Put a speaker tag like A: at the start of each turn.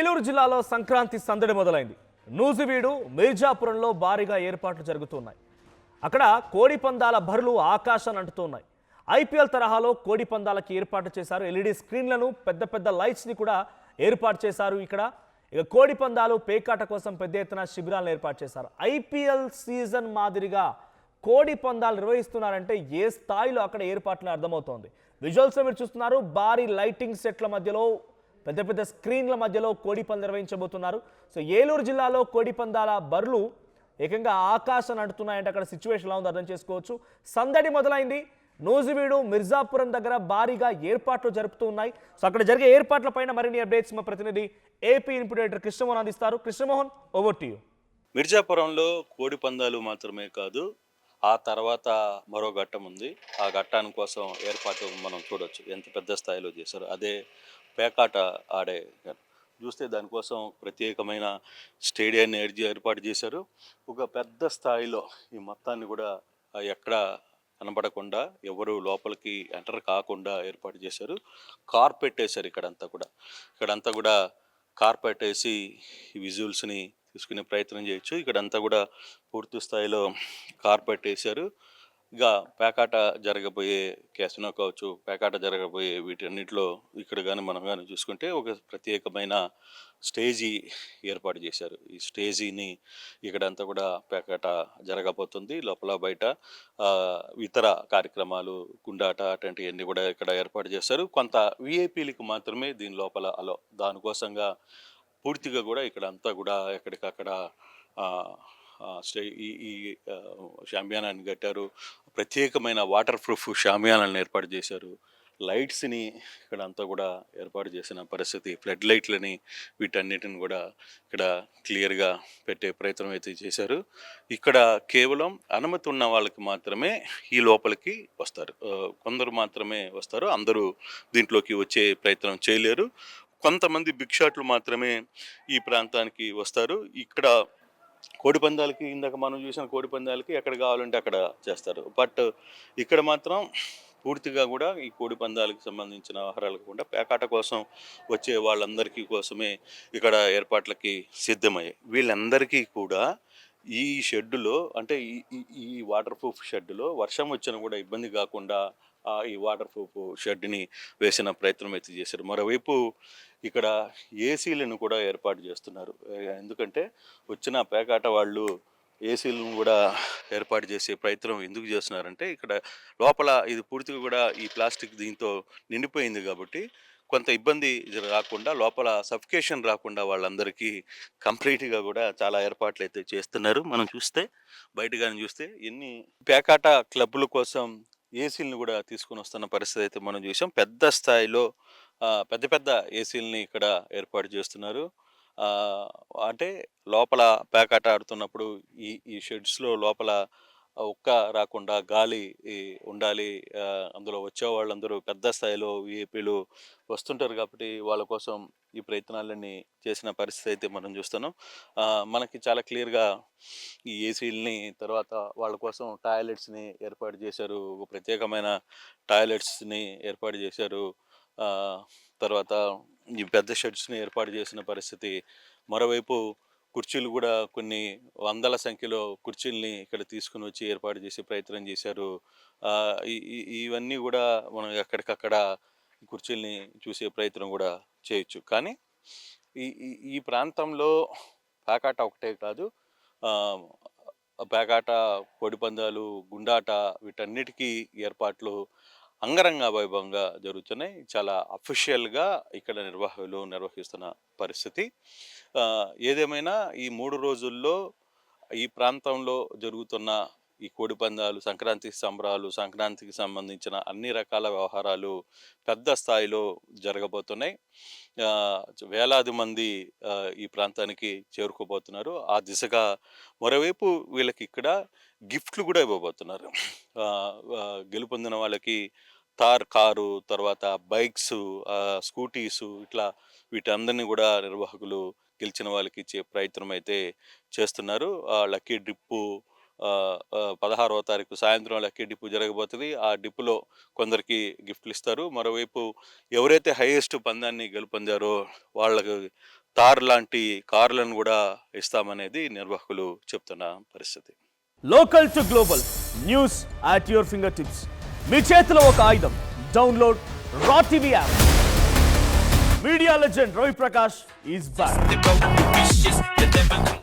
A: ఏలూరు జిల్లాలో సంక్రాంతి సందడి మొదలైంది. నూజివీడు, మిర్జాపురంలో భారీగా ఏర్పాట్లు జరుగుతున్నాయి. అక్కడ కోడి పందాల బరులు ఆకాశాన్ని అంటుతున్నాయి. ఐపీఎల్ తరహాలో కోడి పందాలకి ఏర్పాటు చేశారు. ఎల్ఈడి స్క్రీన్లను, పెద్ద పెద్ద లైట్స్ని కూడా ఏర్పాటు చేశారు. ఇక్కడ ఇక కోడి పందాలు, పేకాట కోసం పెద్ద ఎత్తున శిబిరాలను ఏర్పాటు చేశారు. ఐపీఎల్ సీజన్ మాదిరిగా కోడి పందాలు నిర్వహిస్తున్నారంటే ఏ స్థాయిలో అక్కడ ఏర్పాట్లు అర్థమవుతోంది. విజువల్స్లో మీరు చూస్తున్నారు. భారీ లైటింగ్ సెట్ల మధ్యలో, పెద్ద పెద్ద స్క్రీన్ల మధ్యలో కోడి పందాలు నిర్వహించబోతున్నారు. సో ఏలూరు జిల్లాలో కోడి పందాల బరులు ఏకంగా ఆకాశం అంటున్నాయంటే అక్కడ సిచ్యువేషన్ ఎలా ఉందో అర్థం చేసుకోవచ్చు. సందడి మొదలైంది. నూజివీడు, మిర్జాపురం దగ్గర భారీగా ఏర్పాట్లు జరుపుతూ ఉన్నాయి. సో అక్కడ జరిగే ఏర్పాట్ల పైన మరిన్ని అప్డేట్స్ మా ప్రతినిధి ఏపీ ఇన్పుట్ ఎడిటర్ కృష్ణమోహన్ అందిస్తారు. Krishnamohan, over to you.
B: మిర్జాపురంలో కోడి పందాలు మాత్రమే కాదు, ఆ తర్వాత మరో ఘట్టం ఉంది. ఆ ఘట్టాని కోసం ఏర్పాటు మనం చూడొచ్చు ఎంత పెద్ద స్థాయిలో చేశారు. అదే పేకాట ఆడే చూస్తే దానికోసం ప్రత్యేకమైన స్టేడియాన్ని ఏర్పాటు చేశారు. ఒక పెద్ద స్థాయిలో ఈ మొత్తాన్ని కూడా ఎక్కడ కనబడకుండా, ఎవరు లోపలికి ఎంటర్ కాకుండా ఏర్పాటు చేశారు. కార్పెట్ వేశారు ఇక్కడంతా కూడా కార్పెట్ వేసి ఈ విజువల్స్ని తీసుకునే ప్రయత్నం చేయొచ్చు. ఇక్కడంతా కూడా పూర్తి స్థాయిలో కార్పెట్ వేశారు. ఇక పేకాట జరగబోయే క్యాసినో కావచ్చు, పేకాట జరగబోయే వీటన్నిటిలో ఇక్కడ కానీ మనం కానీ చూసుకుంటే ఒక ప్రత్యేకమైన స్టేజీ ఏర్పాటు చేశారు. ఈ స్టేజీని ఇక్కడంతా కూడా పేకాట జరగబోతుంది. లోపల బయట ఇతర కార్యక్రమాలు, గుండాట అటువంటివన్నీ కూడా ఇక్కడ ఏర్పాటు చేశారు. కొంత విఐపీలకు మాత్రమే దీని లోపల అలో. దానికోసంగా పూర్తిగా కూడా ఇక్కడంతా కూడా ఎక్కడికక్కడ ఈ షామియానాన్ని కట్టారు. ప్రత్యేకమైన వాటర్ ప్రూఫ్ షామియానాలను ఏర్పాటు చేశారు. లైట్స్ని ఇక్కడంతా కూడా ఏర్పాటు చేసిన పరిస్థితి. ఫ్లడ్ లైట్లని వీటన్నిటిని కూడా ఇక్కడ క్లియర్గా పెట్టే ప్రయత్నం అయితే చేశారు. ఇక్కడ కేవలం అనుమతి ఉన్న వాళ్ళకి మాత్రమే ఈ లోపలికి వస్తారు. కొందరు మాత్రమే వస్తారు. అందరూ దీంట్లోకి వచ్చే ప్రయత్నం చేయలేరు. కొంతమంది బిగ్ షాట్లు మాత్రమే ఈ ప్రాంతానికి వస్తారు. ఇక్కడ కోడి పందాలకి, ఇందాక మనం చూసిన కోడి పందాలకి ఎక్కడ కావాలంటే అక్కడ చేస్తారు. బట్ ఇక్కడ మాత్రం పూర్తిగా కూడా ఈ కోడి పందాలకు సంబంధించిన ఆహారాలు కాకుండా పేకాట కోసం వచ్చే వాళ్ళందరికీ కోసమే ఇక్కడ ఏర్పాట్లకి సిద్ధమయ్యాయి. వీళ్ళందరికీ కూడా ఈ షెడ్డులో, అంటే ఈ వాటర్ ప్రూఫ్ షెడ్డులో వర్షం వచ్చినా కూడా ఇబ్బంది కాకుండా ఈ వాటర్ ప్రూఫ్ షెడ్ని వేసిన ప్రయత్నం అయితే చేశారు. మరోవైపు ఇక్కడ ఏసీలను కూడా ఏర్పాటు చేస్తున్నారు. ఎందుకంటే వచ్చిన పేకాట వాళ్ళు ఏసీలను కూడా ఏర్పాటు చేసే ప్రయత్నం ఎందుకు చేస్తున్నారంటే, ఇక్కడ లోపల ఇది పూర్తిగా కూడా ఈ ప్లాస్టిక్ దీంతో నిండిపోయింది కాబట్టి కొంత ఇబ్బంది రాకుండా, లోపల సఫికేషన్ రాకుండా వాళ్ళందరికీ కంప్లీట్గా కూడా చాలా ఏర్పాట్లు అయితే చేస్తున్నారు. మనం చూస్తే బయట కానీ చూస్తే ఎన్ని పేకాట క్లబ్ల కోసం ఏసీలను కూడా తీసుకొని వస్తున్న పరిస్థితి అయితే మనం చూసాం. పెద్ద స్థాయిలో పెద్ద పెద్ద ఏసీలని ఇక్కడ ఏర్పాటు చేస్తున్నారు. అంటే లోపల పేకాట ఆడుతున్నప్పుడు ఈ షెడ్స్లో లోపల ఉక్క రాకుండా గాలి ఉండాలి. అందులో వచ్చే వాళ్ళందరూ పెద్ద స్థాయిలో విఐపీలు వస్తుంటారు కాబట్టి వాళ్ళ కోసం ఈ ప్రయత్నాలన్నీ చేసిన పరిస్థితి అయితే మనం చూస్తున్నాం. మనకి చాలా క్లియర్గా ఈ ఏసీలని, తర్వాత వాళ్ళ కోసం టాయిలెట్స్ని ఏర్పాటు చేశారు. ఒక ప్రత్యేకమైన టాయిలెట్స్ని ఏర్పాటు చేశారు. తర్వాత ఈ పెద్ద షెడ్స్ని ఏర్పాటు చేసిన పరిస్థితి. మరోవైపు కుర్చీలు కూడా కొన్ని వందల సంఖ్యలో కుర్చీల్ని ఇక్కడ తీసుకుని వచ్చి ఏర్పాటు చేసే ప్రయత్నం చేశారు. ఇవన్నీ కూడా మనం ఎక్కడికక్కడ కుర్చీల్ని చూసే ప్రయత్నం కూడా చేయొచ్చు. కానీ ఈ ప్రాంతంలో పేకాట ఒకటే కాదు, పేకాట, కోడి పందాలు, గుండాట వీటన్నిటికీ ఏర్పాట్లు అంగరంగ వైభవంగా జరుగుతున్నాయి. చాలా అఫీషియల్గా ఇక్కడ నిర్వాహకులు నిర్వహిస్తున్న పరిస్థితి. ఏదేమైనా ఈ 3 రోజుల్లో ఈ ప్రాంతంలో జరుగుతున్న ఈ కోడి పందాలు, సంక్రాంతి సంబరాలు, సంక్రాంతికి సంబంధించిన అన్ని రకాల వ్యవహారాలు పెద్ద స్థాయిలో జరగబోతున్నాయి. వేలాది మంది ఈ ప్రాంతానికి చేరుకోబోతున్నారు. ఆ దిశగా మరోవైపు వీళ్ళకి ఇక్కడ గిఫ్ట్లు కూడా ఇవ్వబోతున్నారు. గెలుపొందిన వాళ్ళకి తార్ కారు, తర్వాత బైక్స్, స్కూటీసు, ఇట్లా వీటందరినీ కూడా నిర్వాహకులు గెలిచిన వాళ్ళకి ఇచ్చే ప్రయత్నం అయితే చేస్తున్నారు. లక్కీ డిప్పు 16వ తారీఖు సాయంత్రం లక్కీ డిప్పు జరగబోతుంది. ఆ డిప్పులో కొందరికి గిఫ్ట్లు ఇస్తారు. మరోవైపు ఎవరైతే హైయెస్ట్ పందాన్ని గెలుపొందారో వాళ్ళకి తార్ లాంటి కార్లను కూడా ఇస్తామనేది నిర్వాహకులు చెప్తున్న పరిస్థితి.
A: Local to global news at your finger tips. మీ చేతిలో ఒక ఆయుధం. డౌన్లోడ్ రా TV app. Media legend Ravi Prakash is back.